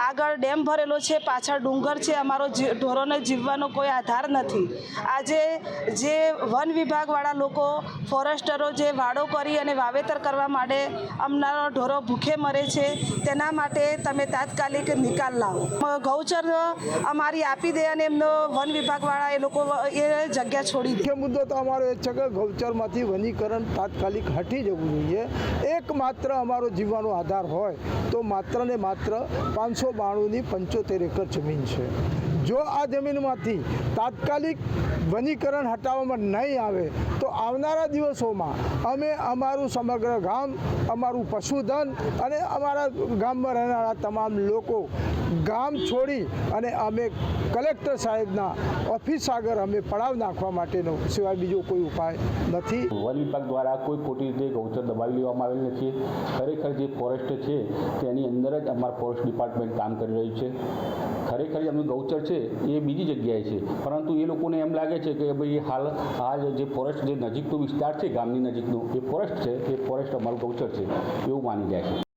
આગળ ડેમ ભરેલો છે, પાછળ ડુંગર છે, અમારો ઢોરોને જીવવાનો કોઈ આધાર નથી। આજે જે વન વિભાગવાળા લોકો ફોરેસ્ટરો જે વાડો કરી અને વાવેતર કરવા માટે અમારા ઢોરો ભૂખે મરે છે, તેના માટે તમે તાત્કાલિક નિકાલ લાવો। ગૌચર અમારી આપી દે અને એમનો વન વિભાગવાળા એ લોકો એ જગ્યા છોડી દે। મુખ્ય મુદ્દો તો અમારો એ છે કે ગૌચરમાંથી વનીકરણ તાત્કાલિક હટી જવું જોઈએ। એકમાત્ર અમારો જીવવાનો આધાર હોય તો માત્ર ને માત્ર 592ની 75 એકર જમીન છે। જો આ જમીનમાંથી તાત્કાલિક વનીકરણ હટાવવામાં નહીં આવે તો આવનારા દિવસોમાં અમે અમારું સમગ્ર ગામ, અમારું પશુધન અને અમારા ગામમાં રહેનારા તમામ લોકો ગામ છોડી અને અમે કલેક્ટર સાહેબના ઓફિસ આગળ અમે પડાવ નાખવા માટેનો સિવાય બીજો કોઈ ઉપાય નથી। વન વિભાગ દ્વારા કોઈ ખોટી રીતે ગૌચર દબાવી લેવામાં આવેલ નથી। ખરેખર જે ફોરેસ્ટ છે તેની અંદર જ અમારું ફોરેસ્ટ ડિપાર્ટમેન્ટ કામ કરી રહ્યું છે। ખરેખર એમનું ગૌચર છે એ બીજી જગ્યાએ છે, પરંતુ એ લોકોને એમ લાગે છે કે ભાઈ હાલ જે ફોરેસ્ટ જે નજીકનો વિસ્તાર છે ગામની નજીકનો એ ફોરેસ્ટ છે, એ ફોરેસ્ટ અમારું ગૌચર છે એવું માની જાય છે।